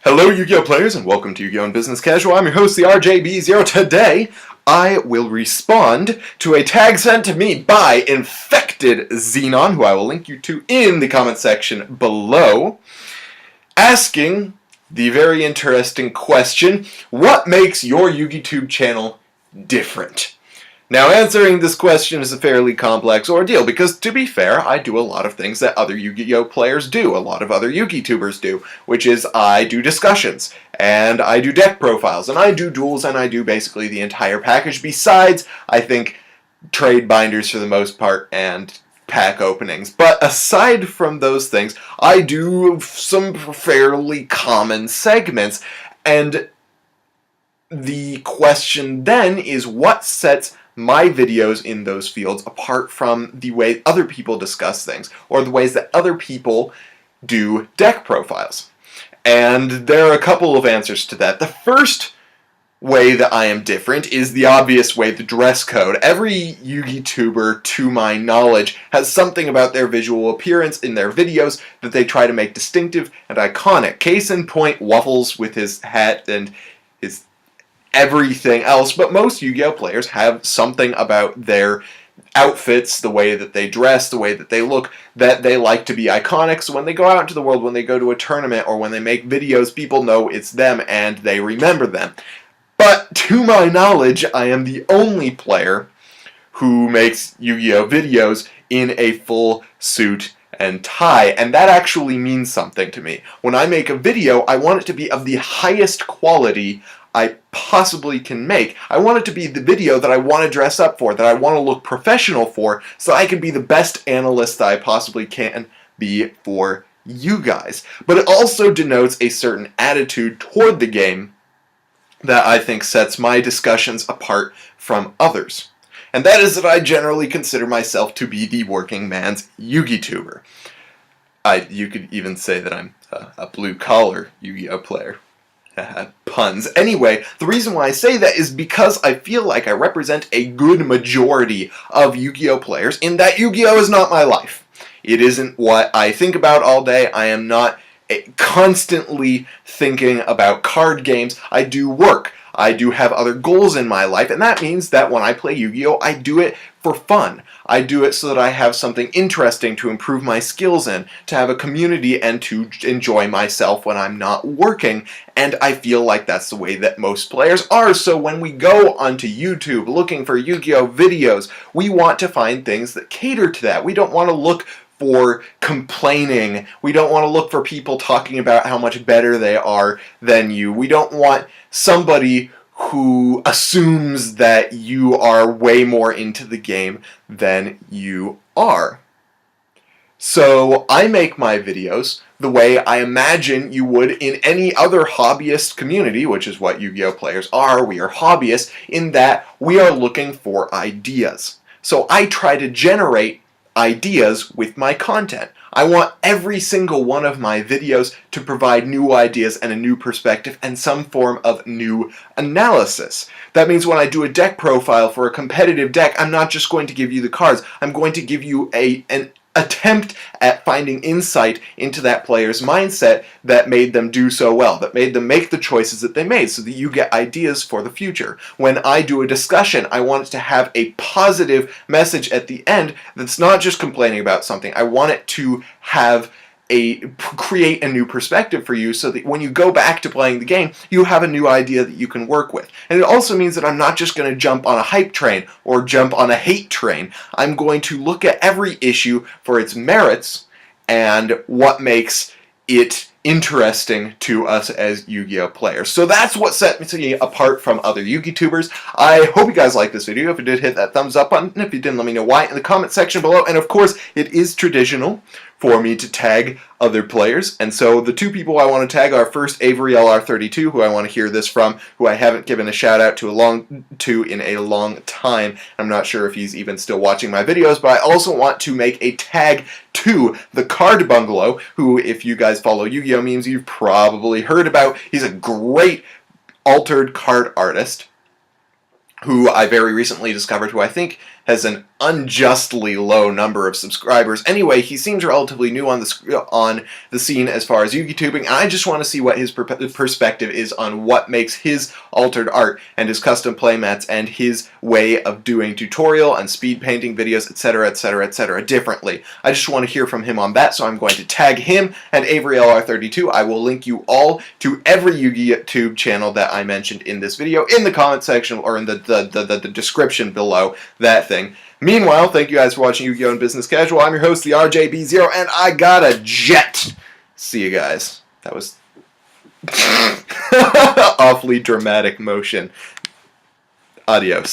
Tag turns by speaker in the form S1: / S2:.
S1: Hello Yu-Gi-Oh players and welcome to Yu-Gi-Oh! Business Casual. I'm your host, the RJB0. Today, I will respond to a tag sent to me by Infected Xenon, who I will link you to in the comment section below, asking the very interesting question, what makes your Yugitube channel different? Now, answering this question is a fairly complex ordeal because, to be fair, I do a lot of things that other Yu-Gi-Oh! Players do, a lot of other Yugitubers do, which is I do discussions, and I do deck profiles, and I do duels, and I do basically the entire package, besides, I think, trade binders for the most part, and pack openings. But aside from those things, I do some fairly common segments, and the question then is what sets my videos in those fields apart from the way other people discuss things, or the ways that other people do deck profiles. And there are a couple of answers to that. The first way that I am different is the obvious way, the dress code. Every Yugituber, to my knowledge, has something about their visual appearance in their videos that they try to make distinctive and iconic. Case in point, Wuphlez with his hat and his everything else, but most Yu-Gi-Oh! Players have something about their outfits, the way that they dress, the way that they look, that they like to be iconic, so when they go out into the world, when they go to a tournament, or when they make videos, people know it's them and they remember them. But to my knowledge, I am the only player who makes Yu-Gi-Oh! Videos in a full suit and tie, and that actually means something to me. When I make a video, I want it to be of the highest quality I possibly can make. I want it to be the video that I want to dress up for, that I want to look professional for, so I can be the best analyst that I possibly can be for you guys. But it also denotes a certain attitude toward the game that I think sets my discussions apart from others. And that is that I generally consider myself to be the working man's Yugituber. You could even say that I'm a blue-collar Yu-Gi-Oh! Player. Puns. Anyway, the reason why I say that is because I feel like I represent a good majority of Yu-Gi-Oh! Players in that Yu-Gi-Oh! Is not my life. It isn't what I think about all day. I am not constantly thinking about card games. I do work. I do have other goals in my life, and that means that when I play Yu-Gi-Oh! I do it for fun. I do it so that I have something interesting to improve my skills in, to have a community, and to enjoy myself when I'm not working, and I feel like that's the way that most players are. So when we go onto YouTube looking for Yu-Gi-Oh! Videos, we want to find things that cater to that. We don't want to look for complaining. We don't want to look for people talking about how much better they are than you. We don't want somebody who assumes that you are way more into the game than you are. So I make my videos the way I imagine you would in any other hobbyist community, which is what Yu-Gi-Oh! Players are. We are hobbyists in that we are looking for ideas. So I try to generate ideas with my content. I want every single one of my videos to provide new ideas and a new perspective and some form of new analysis. That means when I do a deck profile for a competitive deck, I'm not just going to give you the cards. I'm going to give you an attempt at finding insight into that player's mindset that made them do so well, that made them make the choices that they made, so that you get ideas for the future. When I do a discussion, I want it to have a positive message at the end that's not just complaining about something. I want it to have create a new perspective for you, so that when you go back to playing the game, you have a new idea that you can work with. And it also means that I'm not just going to jump on a hype train or jump on a hate train. I'm going to look at every issue for its merits and what makes it interesting to us as Yu-Gi-Oh! Players. So that's what sets me apart from other Yugitubers. I hope you guys liked this video. If you did, hit that thumbs up button. If you didn't, let me know why in the comment section below. And of course, it is traditional for me to tag other players. And so the two people I want to tag are first Avery LR32, who I want to hear this from, who I haven't given a shout out to in a long time. I'm not sure if he's even still watching my videos, but I also want to make a tag to Thecardbungalo, who, if you guys follow Yu-Gi-Oh! Memes, you've probably heard about. He's a great altered card artist who I very recently discovered, who I think has an unjustly low number of subscribers. Anyway, he seems relatively new on the scene as far as Yugitubing, and I just want to see what his perspective is on what makes his altered art and his custom playmats and his way of doing tutorial and speed painting videos, etc., etc., etc. differently. I just want to hear from him on that, so I'm going to tag him and AveryLR32. I will link you all to every Yugitube channel that I mentioned in this video in the comment section or in the description below that thing. Meanwhile, thank you guys for watching Yu-Gi-Oh! And Business Casual. I'm your host, the RJB0, and I got a jet. See you guys. That was awfully dramatic motion. Adios.